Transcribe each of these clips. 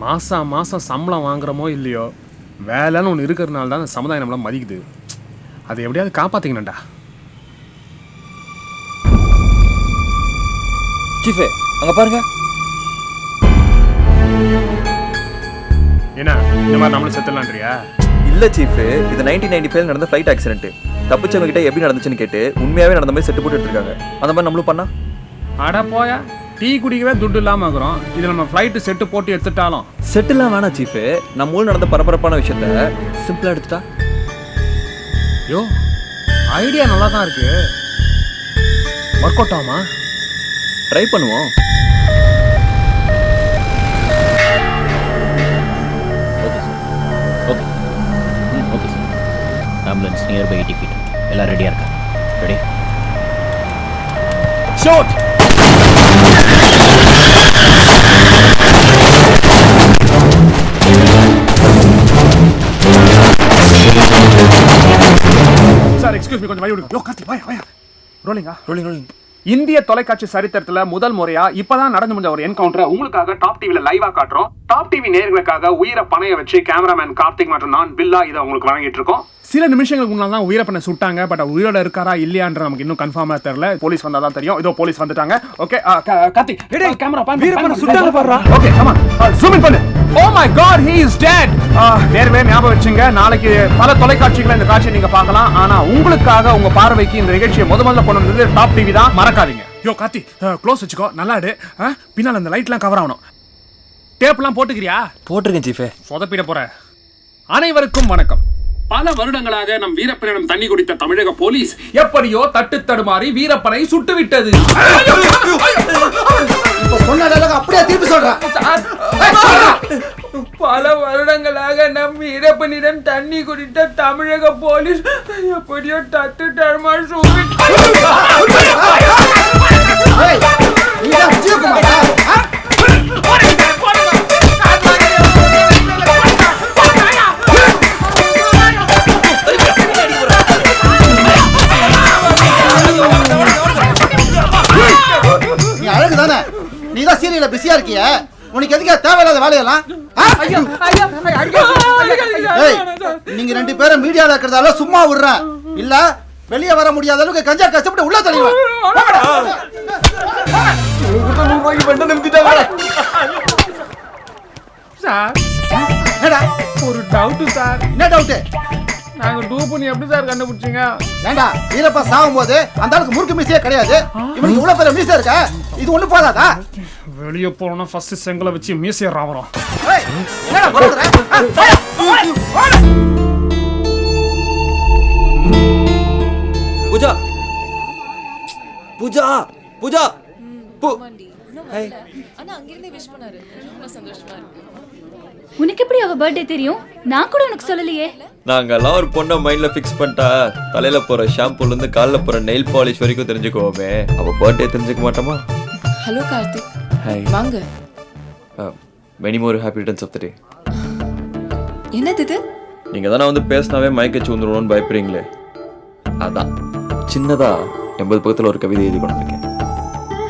மாதம் மாதம் சம்பளம் வாங்குறோமோ இல்லையோ, வேலைன்னு ஒன்று இருக்கிறதுனால தான் அந்த சமுதாயம் நம்மளை மதிக்குது. அதை எப்படியாவது காப்பாற்றிக்கணும்டா. சீஃபே அங்கே பாருங்க. என்ன இந்த மாதிரி நம்மளும் செத்துலான்றியா? இல்லை சீஃபு, இது 1995 நடந்த ஃப்ளைட் ஆக்சிடென்ட். தப்பிச்சவங்க கிட்ட எப்படி நடந்துச்சுன்னு கேட்டு உண்மையாகவே நடந்த மாதிரி செட்டு போட்டு எடுத்துருக்காங்க. அந்த மாதிரி நம்மளும் பண்ணா? அட போயா, டீ குடிக்கவே துட்டு இல்லாமல் இருக்கிறோம். இது நம்ம ஃப்ளைட்டு செட்டு போட்டு எடுத்துட்டாலும் செட்டுலாம் வேணாம் சீஃபு. நம்ம ஊர் நடந்த பரபரப்பான விஷயத்த சிம்பிளாக எடுத்துட்டா? யோ, ஐடியா நல்லா தான் இருக்கு. ஒர்க் அவுட் ஆகுமா? ட்ரை பண்ணுவோம். Okay sir. Okay. Okay sir. Ambulance near by 80 feet. எல்லாம் ரெடியாக இருக்கா? Ready? Shoot! Sir excuse me, கொஞ்சம் வழி விடுங்க. யோ கார்த்தி, வாயா. ரோலிங்கா? ரோலிங். இந்திய தொலைக்காட்சி சரித்திரத்துல முதல் முறையா இப்பதான் நடந்து முடிஞ்ச ஒரு என்கவுண்டரை உங்களுக்காக டாப் டிவில லைவா காட்டுறோம். டாப் டிவி நேயர்களுக்காக உயிரை பணைய வச்சு கேமராமேன் கார்த்திக் மற்றும் நான் பில்லா இதை உங்களுக்கு வழங்கிட்டு இருக்கோம். சில நிமிஷங்களுக்கு முன்னாடி தான் உயிரப்பனை சுட்டாங்க. பட் உயிரோட இருக்காரா இல்லையான்ற நமக்கு இன்னும் கன்ஃபார்மா தெரியல. போலீஸ் வந்தா தான் தெரியும். இதோ போலீஸ் வந்துட்டாங்க. ஓகே கார்த்திக், கேமரா பாருங்க. வீரப்பனை சுட்டாங்க பாருடா. Okay come on, zoom in பண்ணு. Oh my god, he is dead. நேர்வே ஞாபகம் வச்சுங்க. நாளைக்கு பல தொலைக்காட்சிகளை இந்த காட்சியை நீங்க பார்க்கலாம். ஆனா உங்களுக்காக உங்க பார்வைக்கு இந்த நிகழ்ச்சியை முதல்ல கொண்டு வந்தது டாப் டிவி தான். மறக்காதீங்க. யோ கார்த்தி, க்ளோஸ் வச்சுக்கோ. நல்லா இடு. பின்னால அந்த லைட்லாம் கவர் ஆகணும். டேப்லாம் போட்டுக்கிறியா? போட்டிருக்கேன் சீஃபே. சொதப்பிட போற. அனைவருக்கும் வணக்கம். பல வருடங்களாக நம் வீரப்பனிடம் தண்ணி குடித்த தமிழக போலீஸ் எப்படியோ தட்டு தடுமாறி வீரப்பனை சுட்டுவிட்டது. அப்படியே திருப்பி சொல்றேன். பல வருடங்களாக நம் வீரப்பனிடம் தண்ணி குடித்த தமிழக போலீஸ் எப்படியோ தட்டு தடுமாறி அழகுதானே? நீதான் சீரியல்ல பிஸியா இருக்கிய. உனக்கு எதுக்கு தேவையில்லாத வேலையெல்லாம்? நீங்க ரெண்டு பேரும் மீடியால இருக்கிறதால சும்மா விடுறேன். இல்ல வெளியே வர முடியாத அளவுக்கு கஞ்சா கஷ்டப்பட்டு உள்ள தள்ளிடுவேன். ஒரு டவுட் சார். என்ன டவுட்? நாங்க டூப் பண்ணி எப்படி சார் கண்டுபிடிச்சீங்க? ஏண்டா வீரப்பா சாகும் போது அந்த ஆளுக்கு முறுக்கு மீசையே கிடையாது. இவனுக்கு இவ்வளவு பெரிய மீசை இருக்க. இது ஒண்ணு போதாதா? வெளியே போனா ஃபர்ஸ்ட் செங்கலை வச்சு மீசைய ராவறோம். என்னடா போறற? பூஜா பூஜா பூஜா ஆனா அங்கிருந்தே விஷ் பண்ணாரு. ரொம்ப சந்தோஷமா இருக்கு. உனக்கு எப்படி அவ பர்த்டே தெரியும்? நான் கூட உனக்கு சொல்லலையே. நாங்கெல்லாம் ஒரு பொண்ணை மைண்ட்ல ஃபிக்ஸ் பண்ணிட்டா தலையில போற ஷாம்புல இருந்து காலில் போற நெயில் பாலிஷ் வரைக்கும் தெரிஞ்சுக்குவோமே. அவ பர்த்டே தெரிஞ்சுக்க மாட்டோமா? ஹலோ கார்த்திக். ஹாய். வாங்க. Many more happy returns of the day. என்னது இது? நீங்க தானே வந்து பேசினாவே மயக்கச்சு வந்துருவோம்னு பயப்படுறீங்களே, அதான் சின்னதா 80 பக்கத்துல ஒரு கவிதை எழுதி கொண்டிருக்கேன்.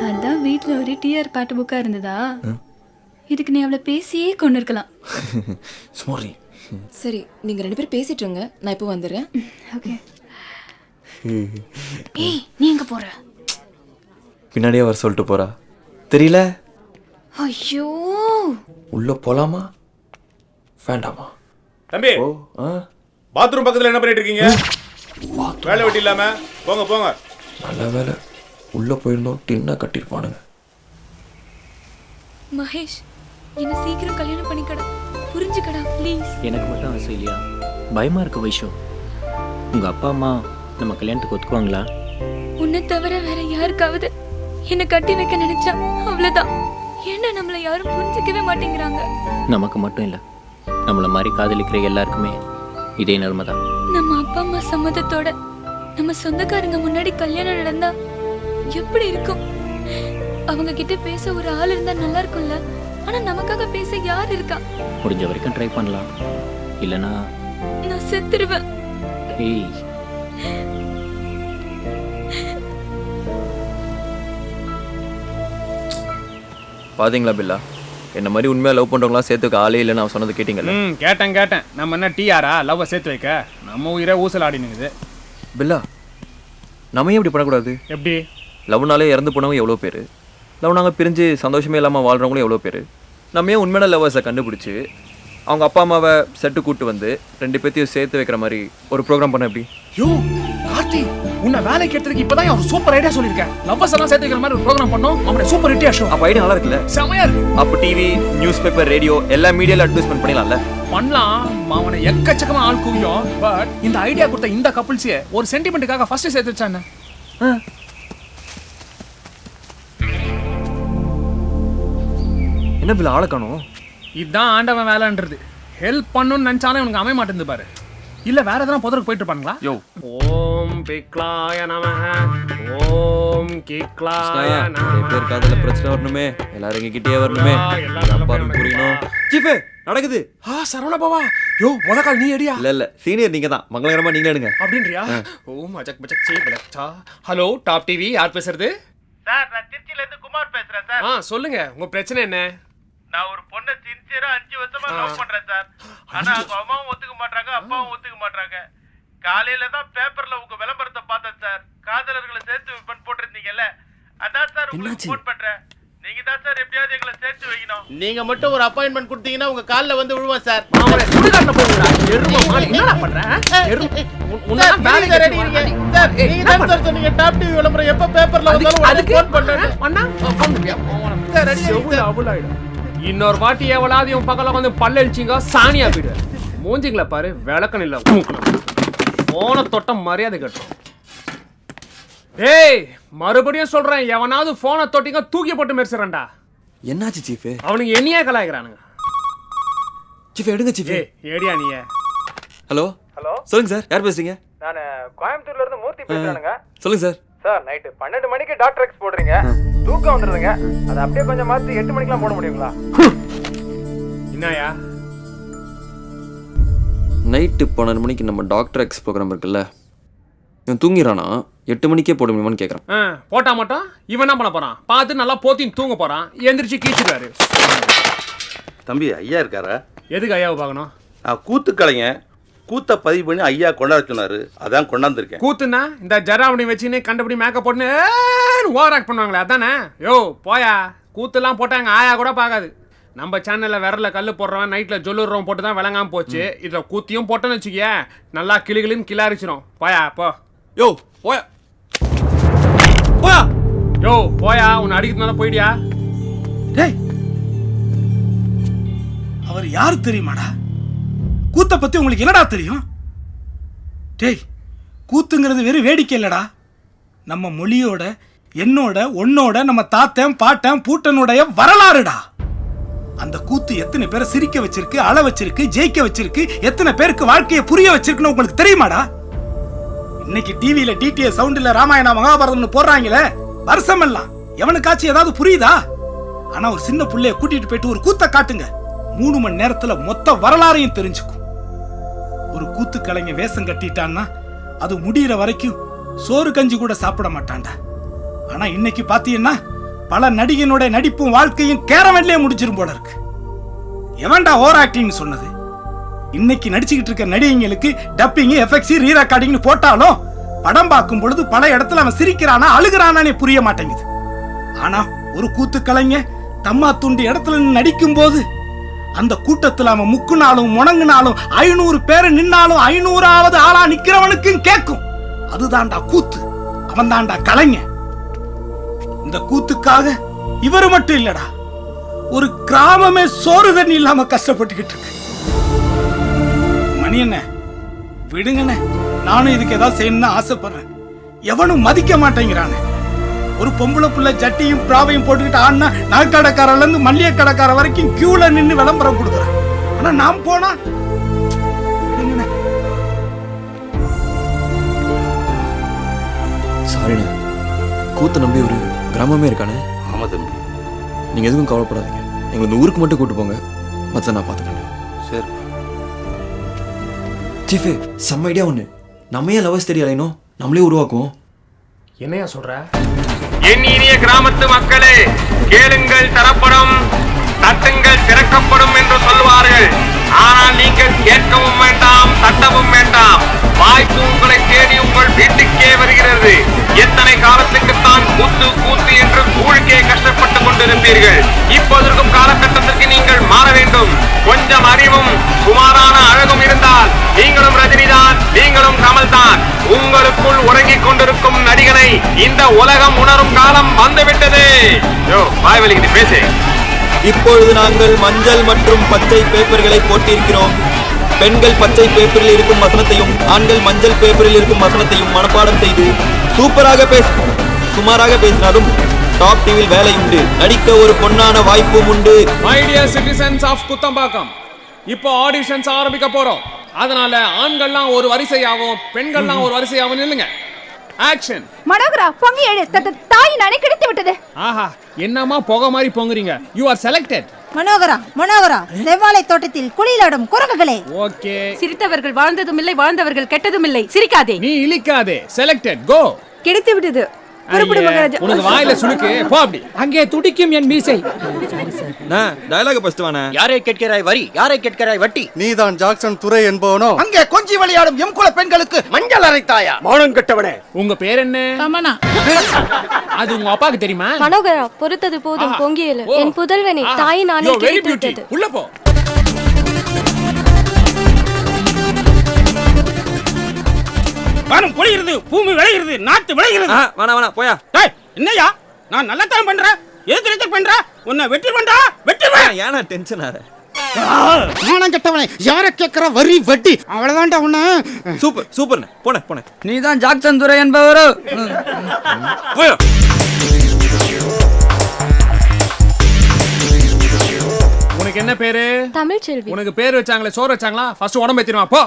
அதான் வீட்ல ஒரு டிஆர் பாட்டு புக்கா இருந்ததா? இதுக்கு நீ அவளை பேசியே கொண்டு இருக்கலாம். சாரி. சரி, நீங்க ரெண்டு பேரும் பேசிட்டு இருங்க. நான் இப்போ வந்துடுறேன். ஓகே. ஏய், நீ எங்க போற? பின்னாடியே வர சொல்லிட்டு போறா. தெரியல. ஐயோ, உள்ள போலாமா வேண்டாமா? தம்பி, பாத்ரூம் பக்கத்துல என்ன பண்ணிட்டு இருக்கீங்க? வேலை வெட்டி இல்லாம போங்க போங்க. நல்ல வேலை உள்ள போயிருந்தோம், டின்னா கட்டிருப்பானுங்க. மகேஷ், என்ன சீக்கிரம் கல்யாணம் பண்ணிக்கடா. புரிஞ்சுக்கடா ப்ளீஸ். எனக்கு மட்டும் ஆசை இல்லையா? பயமா இருக்கு வைஷு. உங்க அப்பா அம்மா நம்ம கல்யாணத்துக்கு ஒத்துக்குவாங்களா? உன்னை தவிர வேற யாருக்காவது என்ன கட்டி வைக்க நினைச்சா அவ்வளவுதான். ஏன்னா நம்மளை யாரும் புரிஞ்சுக்கவே மாட்டேங்கிறாங்க. நமக்கு மட்டும் இல்ல, நம்மள மாதிரி காதலிக்கிற எல்லாருக்குமே இதே நிலைமை தான். நம்ம அப்பா அம்மா சம்மதத்தோட நம்ம சொந்தக்காரங்க முன்னாடி கல்யாணம் நடந்தா எப்படி இருக்கும்? அவங்க கிட்ட பேச ஒரு ஆள் இருந்தா நல்லா இருக்கும்ல. ஆனா நமக்காக பேச யார் இருக்கா? முடிஞ்ச வரைக்கும் ட்ரை பண்ணலாம். இல்லனா நான் செத்துருவேன். ஏய், பாத்தீங்களா பில்லா, என்ன மாதிரி உண்மையாக லவ் பண்ணுறவங்களாம் சேர்த்துக்க ஆளே இல்லைன்னு நான் சொன்னது கேட்டிங்கல்ல. கேட்டேன். நம்ம என்ன டிஆரா லவ்வை சேர்த்து வைக்க? நம்ம உயிரை ஊசல் ஆடினுங்குது. பில்லா, நம்ம ஏன் இப்படி பண்ணக்கூடாது? எப்படி? லவ்னாலே இறந்து போனவங்க எவ்வளோ பேர், லவ் நாங்கள் பிரிஞ்சு சந்தோஷமே இல்லாமல் வாழ்கிறவங்களும் எவ்வளோ பேர். நம்ம ஏன் உண்மையான லவ்வர்ஸை கண்டுபிடிச்சி அவங்க அப்பா அம்மாவை செட்டு கூட்டு வந்து 2 பேர்த்தையும் சேர்த்து வைக்கிற மாதிரி ஒரு ப்ரோக்ராம் பண்ண எப்படி? யோ கார்த்தி, உன்னை வேலைக்கு எடுத்ததுக்கு இப்பதான் ஒரு சூப்பர் ஐடியா சொல்லியிருக்கேன். லவ்வர்ஸ் எல்லாம் சேர்த்து வைக்கிற மாதிரி ஒரு ப்ரோக்ராம் பண்ணோம். அவனுடைய சூப்பர் ஹிட் ஷோ. அப்போ ஐடியா நல்லா இருக்குல்ல? செமையா இருக்கு. அப்போ டிவி, நியூஸ் பேப்பர், ரேடியோ எல்லா மீடியாவில் அட்வர்டைஸ்மெண்ட் பண்ணிடலாம்ல? பண்ணலாம். அவனை எக்கச்சக்கமா ஆள் குவியும். பட் இந்த ஐடியா கொடுத்த இந்த கப்புள்ஸே ஒரு சென்டிமெண்ட்டுக்காக ஃபர்ஸ்ட் சேர்த்து வச்சானே. என்ன பில் ஆளை காணோம்? இதுதான் ஆண்டவன் வேலைன்றது. ஹெல்ப் பண்ணணும்னு நினைச்சாலும் இவனுக்கு அமைய மாட்டேங்குது பாரு. இல்ல வேற எதனா புதருக்கு போயிட்டு இருப்பாங்களா? யோ, ஓம் பிக்லாய நமஹ, ஓம் கிக்லாய நமஹ. பேர் காதல பிரச்சனை வரணுமே, எல்லாரும் எங்ககிட்டயே வரணுமே, எல்லாரும் புரியணும். சீஃபே நடக்குது. சரவண பாவா. யோ முதக்கால் நீ அடியா? இல்ல சீனியர் நீங்க தான், மங்களகரமா நீங்களே எடுங்க அப்படின்றியா? ஓம் அஜக் பஜக் சே பலச்சா. ஹலோ டாப் டிவி, யார் பேசுறது? சார், நான் திருச்சியில இருந்து குமார் பேசுறேன் சார். சொல்லுங்க, உங்க பிரச்சனை என்ன? நான் ஒரு பொண்ணை சின்சியரா 5 வருஷமா லவ் பண்றேன் சார். ஆனா அவங்க அம்மாவும் ஒத்துக்க மாட்டாங்க, அப்பாவும் ஒத்துக்க மாட்டாங்க. காலையில தான் பேப்பர்ல உங்க விளம்பரத்தை பார்த்தேன் சார். காதலர்களை சேர்த்து வைப்பேன்னு போட்டிருந்தீங்கல்ல, அதான் சார் உங்களுக்கு ஃபோன் பண்றேன். நீங்க தான் சார் எப்படியாவது எங்களை சேர்த்து வைக்கணும். நீங்க மட்டும் ஒரு அப்பாயின்மெண்ட் கொடுத்தீங்கன்னா உங்க கால்ல வந்து விழுவேன் சார். அவரே சுடுகாட்ல போடுடா. எருமை மாடு என்னடா பண்ற? உன்ன வேலைக்கு ரெடி இருங்க சார். நீங்க தான் சார் சொன்னீங்க டாப் டிவி விளம்பரம் எப்ப பேப்பர்ல வந்தாலும் அதுக்கு ஃபோன் பண்றேன். அண்ணா ஃபோன் பண்ணியா? சார் ரெடி ஆயிடு. அவுலாயிடு. இன்னொரு வாட்டி எவளாவது இவன் பக்கத்துல வந்து பல்லெழிச்சிங்க சாணியா போயிடு. மூஞ்சிங்கள பாரு, விளக்கணும் இல்ல. போன தொட்ட மரியாதை கட்டும். ஏய் மறுபடியும் சொல்றேன், எவனாவது போனை தொட்டிங்க தூக்கி போட்டு மெரிச்சுறேன்டா. என்னாச்சு சீஃபே? அவனுக்கு என்னையே கலாய்க்கிறானுங்க. சீஃபே எடுங்க சீஃபே. ஏடியா நீயே? ஹலோ ஹலோ, சொல்லுங்க சார், யார் பேசுறீங்க? நான் கோயம்புத்தூர்ல இருந்து மூர்த்தி பேசுறேனுங்க. சொல்லுங்க சார். சார், நைட்டு 12 மணிக்கு டாக்டர் எக்ஸ் போடுறீங்க, தூக்கம் வந்துடுதுங்க. அதை அப்படியே கொஞ்சம் மாத்தி 8 மணிக்கெல்லாம் போட முடியுங்களா? என்னயா நைட்டு 12 மணிக்கு நம்ம டாக்டர் எக்ஸ் ப்ரோக்ராம் இருக்குல்ல, இவன் தூங்கிடானா 8 மணிக்கே போட முடியுமான்னு கேட்குறான். போட்டா மட்டும் இவன் என்ன பண்ண போறான்? பார்த்து நல்லா போத்தின்னு தூங்க போறான். எந்திரிச்சு கீச்சிடுவாரு. தம்பி ஐயா இருக்காரா? எதுக்கு ஐயாவை பார்க்கணும்? நான் கூத்து கலைஞன், கூத்த பதிவு பண்ணி ஐயா கொண்டாட சொன்னாரு, அதான் கொண்டாந்துருக்கேன். கூத்துனா இந்த ஜராவணி வச்சுன்னு கண்டபடி மேக்கப் போட்டுன்னு ஓவர் ஆக்ட் பண்ணுவாங்களே அதானே? யோ போயா, கூத்துலாம் போட்டாங்க ஆயா கூட பார்க்காது. நம்ம சேனல்ல விரல கல்லு போடுறவன் நைட்ல ஜொல்லுறவன் போட்டு தான் விளங்காம போச்சு. இதை கூத்தியும் போட்டோன்னு வச்சுக்கிய நல்லா கிளிகளின்னு கிளாரிச்சிரும். போயா போ. யோ போயா போயா. யோ போயா, உன்னை அடிக்கிறதுனால போயிடியா? டேய், அவர் யாரு தெரியுமாடா? கூத்த பத்தி உங்களுக்கு என்னடா தெரியும்? டேய், கூத்துங்கிறது வெறும் வேடிக்கை இல்லடா. நம்ம மொழியோட, என்னோட, உன்னோட, நம்ம தாத்தன் பாட்டன் பூட்டனுடைய வரலாறுடா. அந்த கூத்து எத்தனை பேரை சிரிக்க வச்சிருக்கு, அழ வச்சிருக்கு, ஜெயிக்க வச்சிருக்கு, எத்தனை பேருக்கு வாழ்க்கையை புரிய வச்சிருக்குன்னு உங்களுக்கு தெரியுமாடா? இன்னைக்கு டிவியில டிடிஎஸ் சவுண்ட்ல ராமாயணா மகாபாரதம்னு போடுறாங்களே, வருஷம் எல்லாம் எவனுக்காச்சும் ஏதாவது புரியுதா? ஆனா ஒரு சின்ன புள்ளைய கூட்டிட்டு போயிட்டு ஒரு கூத்த காட்டுங்க, 3 மணி நேரத்துல மொத்த வரலாறையும் தெரிஞ்சுக்கும். ஒரு கூத்து கலைஞன் வேஷம் கட்டிட்டான்னா அது முடிகிற வரைக்கும் சோறு கஞ்சி கூட சாப்பிட மாட்டான்டா. ஆனா இன்னைக்கு பாத்தீங்கன்னா பல நடிகனோட நடிப்பும் வாழ்க்கையும் கேரவன்லயே முடிச்சிரும் போல இருக்கு. எவன்டா ஓவர் ஆக்டிங் சொன்னது? இன்னைக்கு நடிச்சுக்கிட்டு இருக்க நடிகைங்களுக்கு டப்பிங், எஃபெக்ட்ஸ், ரீ ரெக்கார்டிங்னு போட்டாலும் படம் பார்க்கும் பொழுது பல இடத்துல அவன் சிரிக்கிறானா அழுகிறானே புரிய மாட்டேங்குது. ஆனா ஒரு கூத்து கலைஞன் தம்மா துண்டு இடத்துல நடிக்கும் போது அந்த கூட்டத்தில் அவன் முக்குனாலும் முணங்குனாலும் 500 பேர் நின்னாலும் 500வது ஆளா நிக்கிறவனுக்கு கேட்கும். அதுதான்டா கூத்து, அவன் தான்டா கலைஞன். இந்த கூத்துக்காக இவரு மட்டும் இல்லடா, ஒரு கிராமமே சோறு தண்ணி இல்லாம கஷ்டப்பட்டுக்கிட்டு இருக்கு. மணி என்ன விடுங்கண்ணே, நானும் இதுக்கு ஏதாவது செய்யணும்னு ஆசைப்படுறேன். எவனும் மதிக்க மாட்டேங்கிறானே. ஒரு பொம்பளை புள்ள ஜட்டியும் பிராவையும் போட்டுக்கிட்டு ஆனா நகைக்கடைக்காரர்ல இருந்து மல்லிகை கடைக்கார வரைக்கும் கியூல நின்று விளம்பரம் கொடுக்குறான். ஆனா நாம் போனா சாரிண்ணே, கூத்த நம்பி ஒரு கிராமமே இருக்கானே. ஆமா தம்பி, நீங்க எதுவும் கவலைப்படாதீங்க, எங்களை இந்த ஊருக்கு மட்டும் கூட்டு போங்க, மச்ச நான் பார்த்துக்கிறேன். சரி சீஃபே, செம்ம ஐடியா ஒன்று. நம்ம ஏன் லவ் ஸ்டோரி அலையணும், நம்மளே உருவாக்குவோம். என்னையா சொல்ற? என் இனிய கிராமத்து மக்களே, கேளுங்கள் தரப்படும் தட்டுங்கள் திறக்கப்படும் என்று சொல்வார்கள். ஆனால் நீங்கள் கேட்கவும் வேண்டாம், தட்டவும் வேண்டாம். வாய்ப்பு உங்களை தேடி உங்கள் வீட்டுக்கே வருகிறது. எத்தனை காலத்துக்குத்தான் கூத்து கூத்து என்று கூழ்க்கே கஷ்டப்பட்டுக் கொண்டிருப்பீர்கள். இப்போதிருக்கும் காலகட்டத்திற்கு நீங்கள் மாற வேண்டும். கொஞ்சம் அறிவும் சுமாரான அழகும் இருந்தால் நீங்களும் ரஜினிதான், நீங்களும் கமல்தான். உங்களுக்குள் உறங்கிக் கொண்டிருக்கும் நடிகனை இந்த உலகம் உணரும் காலம் வந்துவிட்டது. வாய் வலிக்குது, பேசு. இப்பொழுது நாங்கள் மஞ்சள் மற்றும் பச்சை பேப்பர்களை போட்டிருக்கிறோம். பெண்கள் பச்சை பேப்பரில் இருக்கும் வசனத்தையும் ஆண்கள் மஞ்சள் பேப்பரில் இருக்கும் வசனத்தையும் மனப்பாடம் செய்து சுமாராக பேசினாலும் டாப் டிவியில் வேலை உண்டு. நடிக்க ஒரு பொன்னான வாய்ப்பும் உண்டு. My dear citizens of Kuthambakkam, இப்போ ஆடிஷன்ஸ் ஆரம்பிக்க போறோம். அதனால ஆண்கள்லாம் ஒரு வரிசையாகவும் பெண்கள்லாம் ஒரு வரிசையாகவும் நில்லுங்க. ஆக்ஷன். மனோகரா பொங்கி எழு, தாயின் அணை கிடைத்து விட்டது. ஆஹா, என்னமா புகை மாதிரி பொங்குறீங்க. You are selected. மனோகரா செவ்வாழை தோட்டத்தில் குளியலாடும் குரங்குகளே. ஓகே. சிரித்தவர்கள் வாழ்ந்ததும் இல்லை, வாழ்ந்தவர்கள் கெட்டதும் இல்லை. சிரிக்காதே, நீ இழிக்காதே. செலக்டட். கோ. கிடைத்து விட்டது. உனக்கு வாயில சுளுக்கு. போ அப்படி. அங்கே துடிக்கும் என் மீசை. டயலாக் ஃபர்ஸ்ட் வானே. யாரை கேட்கிறாய் வரி, யாரை கேட்கிறாய் வட்டி? நீதான் ஜாக்சன் துரை என்பவனோ? அங்கே கொஞ்சி விளையாடும் எம் குல பெண்களுக்கு மஞ்சள் அரைத்தாயா? மானம் கட்டவனே. உங்க பேர் என்ன? தமனா. அது உங்க அப்பாக்கு தெரியுமா? மனோகரா பொறுத்தது போதும், பொங்கி எழு. என் புதல்வனை தாயின் அணை கிடைத்து விட்டது. உள்ள போ. வானம் பொழிகிறது, பூமி விளைகிறது, நாட்டு விளைகிறது. வேணா போயா. என்னையா நான் நல்லா தான் பண்றேன். எதுக்கு ரிஜெக்ட் பண்ற? உன்னை வெற்றி ஏன்னா டென்ஷன் ஆற. மானம் கட்டவனே, யாரை கேட்கிற வரி வட்டி? அவ்வளவுதான்டா உன்ன. சூப்பர் போனே. நீதான் ஜாக்சன் துரை என்பவரோ? போயா. உனக்கு என்ன பேரு? தமிழ் செல்வி. உனக்கு பேர் வச்சாங்களே, சோறு வச்சாங்களா? ஃபர்ஸ்ட் உடம்பு ஏத்திடுவா. போ.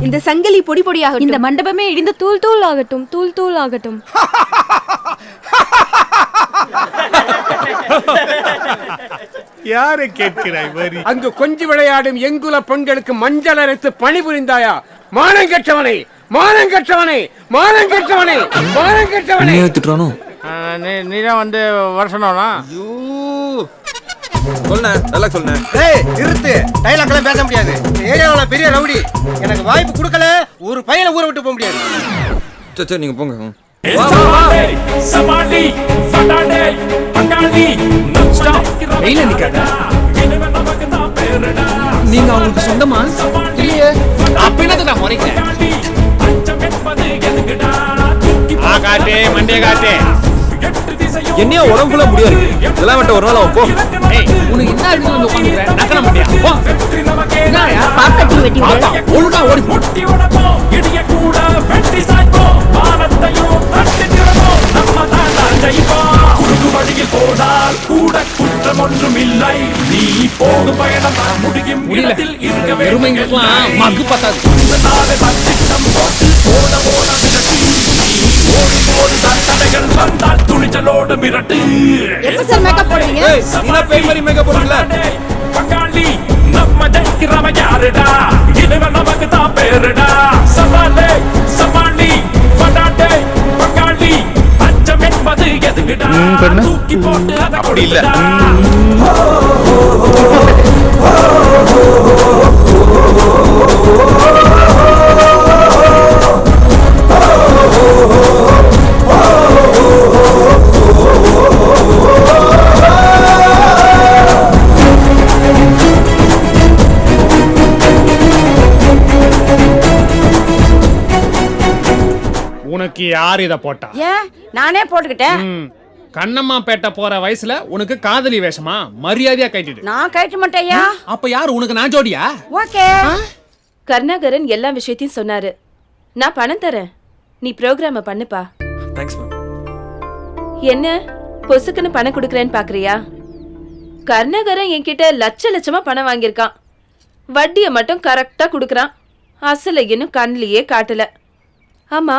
இந்த சங்கிலி பொடி பொடியாகட்டும், இந்த மண்டபமே இடிந்து தூள் தூள் ஆகட்டும், தூள் தூள் ஆகட்டும். யாரை கேட்கிறாய் வரி? அங்கு கொஞ்சி விளையாடும் எங்குல பெண்களுக்கு மஞ்சள் அரைத்து பணிபுரிந்தாயா? மானங்கெட்டவனே, மானங்கெட்டவனே, மானங்கெட்டவனே, மானங்கெட்டவனே. திட்டுறானோ? நீதான் வந்து வருஷனா? சொல்லுண்ணே. ஏய் நிறுத்து, டைலாக் எல்லாம் பேச முடியாது. இந்த ஏரியாவுல பெரிய ரவுடி. எனக்கு வாய்ப்பு கொடுக்கல, ஒரு பையனை ஊரை விட்டு போக முடியாது. சரி நீங்க போங்க. நீங்க அவங்களுக்கு சொந்தமா? இல்லையே. அப்ப என்னது நான் முறைக்கிறேன்? காட்டே மண்டே காட்டே. என்னையா உடம்புல முடியாது. இதெல்லாம் விட்ட ஒரு நாள் அவன் போ. உனக்கு என்ன அடிச்சு வந்து உட்காந்துக்கிறேன்? நக்கன முடியா? போ. என்னயா பாக்கட்டி வெட்டி விடு. ஒழுங்கா ஓடி போ. எருமைங்களுக்கெல்லாம் மக்கு பத்தாது. துணிச்சலோடு மிரட்டு. எப்ப சார் மேக்கப் போடுவீங்க? நீனா பேய் மாதிரி மேக்கப் போடுறீங்களா? பங்காளி நம்ம ஜெயிக்கிறவன் யாருடா? இனிவன் நமக்கு தான் பேருடா. சவாலே சமாளி படாடே பங்காளி, அச்சம் என்பது எதுக்குடா? தூக்கி போட்டு அப்படி இல்ல. உனக்கு யார் இத போட்டா? ஏன் நானே போட்டுக்கிட்டேன். கண்ணம்மா பேட்ட போற வயசுல உனக்கு காதலி வேஷமா? மரியாதையா கைட்டிடு. நான் கட்ட மாட்டேயா. அப்ப யார் உனக்கு? நான் ஜோடியா? ஓகே. கருணாகரன் எல்லா விஷயத்தையும் சொன்னாரு. நான் பணம் தரேன், நீ ப்ரோக்ராம பண்ணுப்பா. Thanks ma'am. என்ன பொசுக்குன்னு பணம் கொடுக்கறேன்னு பாக்குறியா? கருணாகரன் என்கிட்ட லட்சமா பணம் வாங்கியிருக்கான். வட்டியை மட்டும் கரெக்டா கொடுக்கறான். அசலை இன்னும் கண்ணிலேயே காட்டல. ஆமா,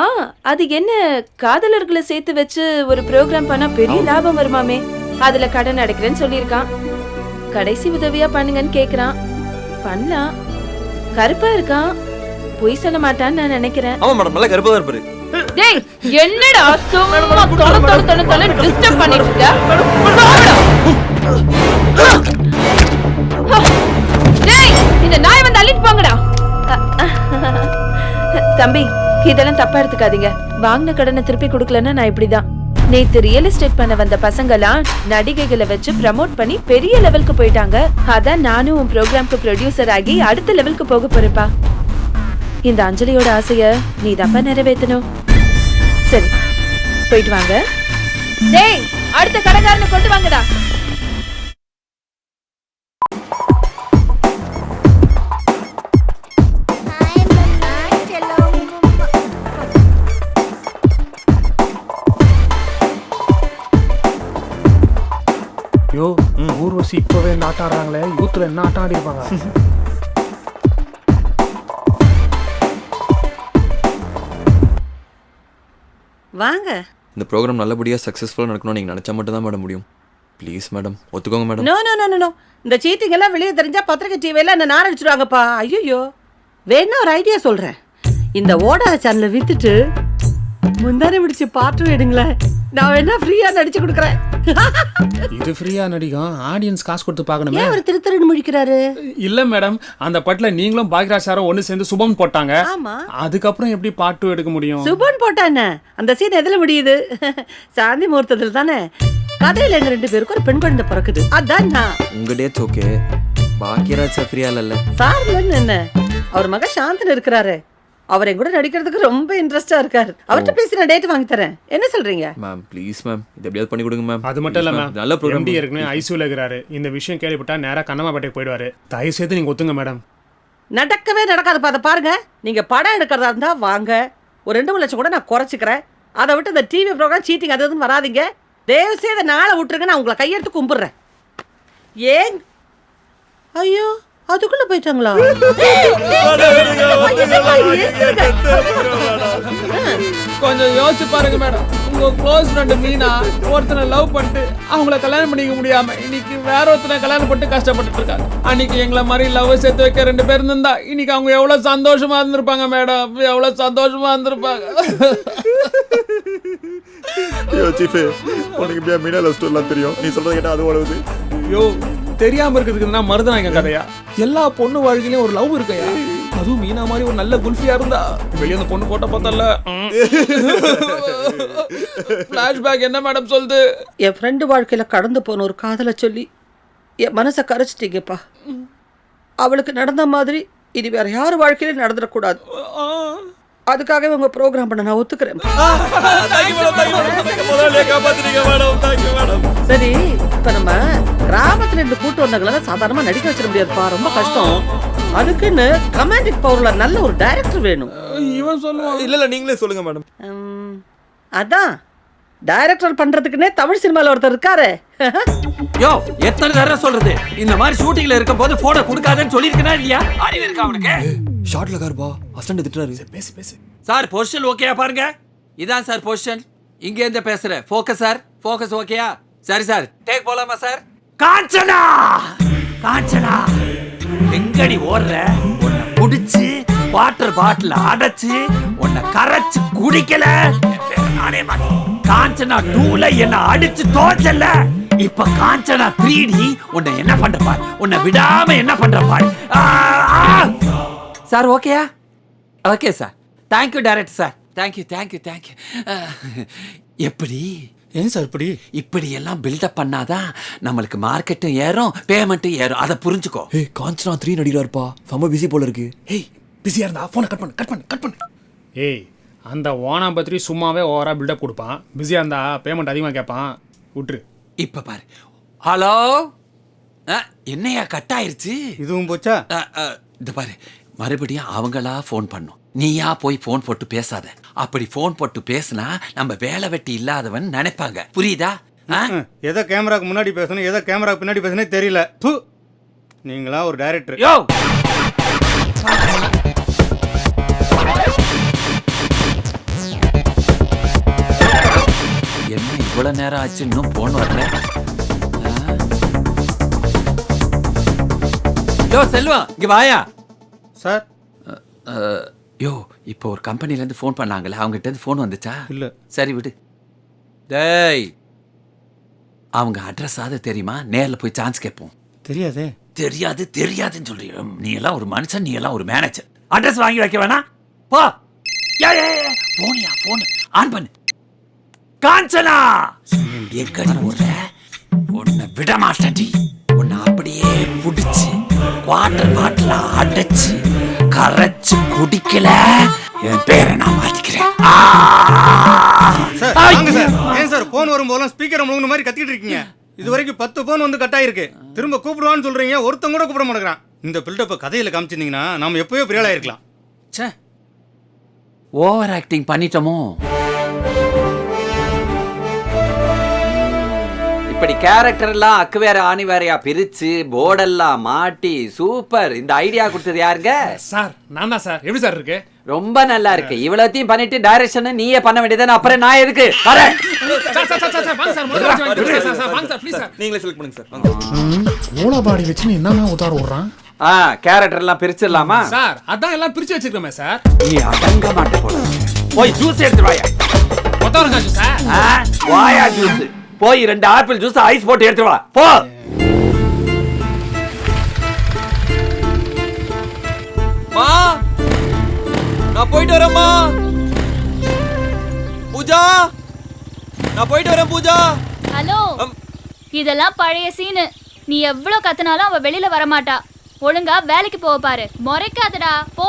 அது என்ன காதலர்களை சேர்த்து வச்சு ஒரு ப்ரோக்ராம் பண்ணா பெரிய லாபம் வருமாமே. அதுல கடன் அடைக்கிறேன்னு சொல்லியிருக்கான். கடைசி உதவியா பண்ணுங்கன்னு கேக்குறான். பண்ணலாம். கருப்பா இருக்கான், பொய் சொல்ல மாட்டான்னு நான் நினைக்கிறேன். ஆமா மேடம், நல்ல கருப்பா தான் இருப்பாரு. டேய் என்னடா சும்மா தொலை டிஸ்டர்ப் பண்ணிட்டு இருக்க? டேய் இந்த நாய் வந்து அள்ளிட்டு போங்கடா. தம்பி இதெல்லாம் தப்பா எடுத்துக்காதீங்க. வாங்கின கடனை திருப்பி கொடுக்கலன்னா நான் இப்படிதான். நேத்து ரியல் எஸ்டேட் பண்ண வந்த பசங்களாம் நடிகைகளை வச்சு ப்ரமோட் பண்ணி பெரிய லெவலுக்கு போயிட்டாங்க. அதான் நானும் உன் ப்ரோக்ராம்க்கு ப்ரொடியூசர் ஆகி அடுத்த லெவலுக்கு போக போறேப்பா. இந்த அஞ்சலியோட ஆசைய நீ தப்பா நிறைவேற்றணும். சரி போயிட்டு வாங்க. டேய் அடுத்த கடைக்காரனை கொண்டு வாங்கடா. யோ ஊர்வசி இப்பவே நாட்டாடுறாங்களே, யூத்ல என்ன ஆட்டம் ஆடி இருப்பாங்க. வாங்க. இந்த ப்ரோக்ராம் நல்லபடியாக சக்ஸஸ்ஃபுல்லாக நடக்கணும்னு நீங்கள் நினச்சா மட்டும் தான் மேடம் முடியும். ப்ளீஸ் மேடம் ஒத்துக்கோங்க madam. No no no no no இந்த சீட்டிங் எல்லாம் வெளியே தெரிஞ்சா பத்திரிக்கை டிவியில் என்ன நார் அடிச்சிடுவாங்கப்பா. ஐயோ வேணா ஒரு ஐடியா சொல்கிறேன். இந்த ஓடாத சேனலை வித்துட்டு முந்தானே முடிச்சு பாட்டும் எடுங்களேன். நான் வேணா ஃப்ரீயா நடிச்சு கொடுக்குறேன். இது ஃப்ரீயா நடிக்கும், ஆடியன்ஸ் காசு கொடுத்து பார்க்கணுமே. ஏன் அவர் திருத்தருன்னு முழிக்கிறாரு? இல்ல மேடம், அந்த பாட்டுல நீங்களும் பாக்யராஜ் சாரும் ஒன்னு சேர்ந்து சுபம் போட்டாங்க. ஆமா, அதுக்கப்புறம் எப்படி பாட்டு எடுக்க முடியும்? சுபன் போட்டானே அந்த சீன் எதுல முடியுது? சாந்தி முகூர்த்தத்தில் தானே. கதையில எங்க 2 பேருக்கு ஒரு பெண் குழந்தை பிறக்குது. அதான் நான் உங்க டேட்ஸ் ஓகே. பாக்யராஜ் சார் ஃப்ரீயா இல்ல சார் இல்லைன்னு என்ன, அவர் மக சாந்தன் இருக்கிறாரு. அவர் என் கூட நடிக்கிறதுக்கு ரொம்ப இன்ட்ரெஸ்டா இருக்காரு. அவர்கிட்ட பேசி நான் டேட் வாங்கி தரேன். என்ன சொல்றீங்க மேம்? ப்ளீஸ் மேம் இது எப்படியாவது பண்ணி கொடுங்க மேம். அது மட்டும் இல்ல மேம், நல்ல ப்ரோக்ராம் இருக்குன்னு ஐசியூல இருக்கிறாரு. இந்த விஷயம் கேள்விப்பட்டா நேரா கண்ணமாப்பேட்டைக்கு போயிடுவாரு. தயவு செய்து நீங்க ஒத்துங்க மேடம். நடக்கவே நடக்காது. அதை பாருங்க. நீங்க படம் எடுக்கிறதா இருந்தா வாங்க, ஒரு 2 லட்சம் கூட நான் குறைச்சிக்கிறேன். அதை விட்டு இந்த டிவி ப்ரோக்ராம் சீட்டிங் அது எதுவும் வராதிங்க. தயவு செய்து நாளை விட்டுருங்க. நான் உங்களை கையெடுத்து கும்பிடுறேன். ஏன்? ஐயோ அதுக்குள்ள போயிட்டாங்களா? கொஞ்சம் யோசிச்சு பாருங்க மேடம். உங்க க்ளோஸ் ஃப்ரெண்ட் மீனா ஒருத்தனை லவ் பண்ணிட்டு அவங்கள கல்யாணம் பண்ணிக்க முடியாம இன்னைக்கு வேற ஒருத்தனை கல்யாணம் பண்ணிட்டு கஷ்டப்பட்டு இருக்காங்க. அன்னைக்கு எங்களை மாதிரி லவ் சேர்த்து வைக்க 2 பேர் இருந்தா இன்னைக்கு அவங்க எவ்வளவு சந்தோஷமா இருந்திருப்பாங்க மேடம். எவ்வளவு சந்தோஷமா இருந்திருப்பாங்க. உனக்கு இப்படியா மீனா லவ் ஸ்டோரிலாம் தெரியும்? நீ சொல்றது கேட்டா அது ஓடுது. யோ தெரியாம இருக்கிறதுக்குன்னா மருதநாயக கதையா? எல்லா பொண்ணு வாழ்க்கையிலும் ஒரு லவ் இருக்கையா? அதுவும் மீனா மாதிரி ஒரு நல்ல குல்ஃபியா இருந்தா வெளியே அந்த பொண்ணு போட்ட பார்த்தல. ஃபிளாஷ்பேக் என்ன மேடம் சொல்லுது? என் ஃப்ரெண்டு வாழ்க்கையில கடந்து போன ஒரு காதலை சொல்லி என் மனசை கரைச்சிட்டீங்கப்பா. அவளுக்கு நடந்த மாதிரி இது வேற யார் வாழ்க்கையிலும் நடந்துடக்கூடாது. அதுக்காகவே உங்க ப்ரோக்ராம் பண்ண நான் ஒத்துக்கிறேன். சரி, இப்ப நம்ம கிராமத்துல இருந்து கூட்டு வந்தவங்கள சாதாரணமா நடிக்க வச்சிட முடியாதுப்பா. ரொம்ப கஷ்டம். அதுக்குன்னு கமாண்டிக் பவர்ல நல்ல ஒரு டைரக்டர் வேணும். இவன் சொல்லுவான். இல்ல நீங்களே சொல்லுங்க மேடம். அதான் டைரக்டர் பண்றதுக்குன்னே தமிழ் சினிமால ஒருத்தர் இருக்காரு. யோ எத்தனை தடவை சொல்றது? இந்த மாதிரி ஷூட்டிங்ல இருக்கும் போது போனை கொடுக்காதேன்னு சொல்லிருக்கனா இல்லையா? அறிவு இருக்கா அவனுக்கு? ஷார்ட்ல கார்பா அசிஸ்டன்ட் திட்டுறாரு. பேசு பேசு சார் பொசிஷன் ஓகேயா பாருங்க. இதான் சார் பொசிஷன். இங்க இருந்து பேசுற. ஃபோக்கஸ் சார், ஃபோக்கஸ் ஓகேயா? சரி சார், டேக் போலாமா சார்? காஞ்சனா காஞ்சனா எங்கடி ஓடுற? உன்னை புடிச்சு வாட்டர் பாட்டில் அடைச்சு உன்னை கரைச்சு குடிக்கல நானே மாட்டேன். காஞ்சனா 2ல என்ன அடிச்சு தோச்சல. இப்ப காஞ்சனா 3D உன்னை என்ன பண்ற பாரு. உன்னை விடாம என்ன பண்ற பாரு. சார் ஓகேயா? Okay sir. Thank you director sir. Thank you thank you thank you. எப்படி? ஏன் சார் இப்படி எல்லாம் பில்டப் பண்ணாதான் நம்மளுக்கு மார்க்கெட்டும் ஏறும், பேமெண்ட்டும் ஏறும். அதை புரிஞ்சுக்கோ. ஏய் காஞ்சனா 3 நடிகராருப்பா. செம்ம பிஸி போல இருக்கு. ஏய் பிஸியா இருந்தா போனை கட் பண்ணு. ஏய் அந்த ஓனா பத்திரி சும்மாவே ஓவரா பில்டப் கொடுப்பான். பிஸியா இருந்தா பேமெண்ட் அதிகமாக கேட்பான். விட்டுரு. இப்ப பாரு. ஹலோ, என்னையா கட் ஆயிருச்சு? இதுவும் போச்சா? இந்த பாரு, மறுபடியும் அவங்களா ஃபோன் பண்ணும். நீயா போய் ஃபோன் போட்டு பேசாத. அப்படி ஃபோன் போட்டு பேசினா நம்ம வேலை வெட்டி இல்லாதவன் நினைப்பாங்க. புரியுதா? எதை கேமராக்கு முன்னாடி பேசணும், எதை கேமராக்கு பின்னாடி பேசணும் தெரியல. நீங்களா ஒரு டைரக்டர்? யோ என்ன இவ்வளவு நேரம் ஆச்சு இன்னும் போன் வரல? யோ செல்வம் இங்க வாயா. சார் யோ இப்போ ஒரு கம்பெனில இருந்து ஃபோன் பண்ணாங்கல்ல, அவங்க கிட்ட இருந்து ஃபோன் வந்துச்சா? இல்ல. சரி விடு. டேய், அவங்க அட்ரஸ் ஆது தெரியுமா? நேர்ல போய் சான்ஸ் கேட்போம். தெரியாதே. தெரியாதுன்னு சொல்றியா? நீ எல்லாம் ஒரு மனுஷன், நீ எல்லாம் ஒரு மேனேஜர். அட்ரஸ் வாங்கி வைக்க வேணாம், போ. போன் ஆன் பண்ணு. காஞ்சனா, எங்கடி போற? உன்னை விட மாட்டேன்டி. உன்னை அப்படியே புடிச்சு குவார்டர் பாட்டில அடைச்சு கரைச்சு குடிக்கல, என் பேரை நான் மாத்திக்கிறேன். சார் வாங்க சார். ஏன் சார் போன் வரும்போதெல்லாம் ஸ்பீக்கர் முழுங்கின மாதிரி கத்திட்டு இருக்கீங்க? இது வரைக்கும் 10 போன் வந்து கட் ஆயிருக்கு. திரும்ப கூப்பிடுவான்னு சொல்றீங்க, ஒருத்தங்க கூட கூப்பிட மாட்டேங்கிறான். இந்த பில்டப்பை கதையில காமிச்சிருந்தீங்கன்னா நாம எப்பயோ பிரியல் ஆயிருக்கலாம். ச்சே, ஓவர் ஆக்டிங் பண்ணிட்டோமோ? இப்படி கேரக்டர் எல்லாம் அக்கு வேற ஆணி வேறையா பிரிச்சு போர்டெல்லாம் மாட்டி சூப்பர். இந்த ஐடியா கொடுத்தது யாருங்க? சார் நான் தான் சார். எப்படி சார் இருக்கு? ரொம்ப நல்லா இருக்கு. இவ்வளவுத்தையும் பண்ணிட்டு டைரக்ஷன் நீயே பண்ண வேண்டியதானே, அப்புறம் நான் எதுக்கு வரேன்? நீங்களே செலக்ட் பண்ணுங்க சார். மூலபாடி வச்சு நீ என்னமா உதார விடுறான்? கேரக்டர் எல்லாம் பிரிச்சிடலாமா சார்? அதான் எல்லாம் பிரிச்சு வச்சிருக்கோமே சார். நீ அடங்க மாட்ட போல. போய் ஜூஸ் எடுத்து வாயா. கொத்தவரங்கா ஜூஸ் சார். வாயா ஜூஸ். போய் 2 ஆப்பிள் ஜூஸ் ஐஸ் போட்டு எடுத்து வா. போ. மா, நான் போயிட்டு வரேம்மா. பூஜா, நான் போயிட்டு வரேன் பூஜா. ஹலோ, இதெல்லாம் பழைய சீனு. நீ எவ்வளவு கத்துனாலும் அவ வெளியில வரமாட்டா. ஒழுங்கா வேலைக்கு போக பாரு. முறைக்காதடா, போ.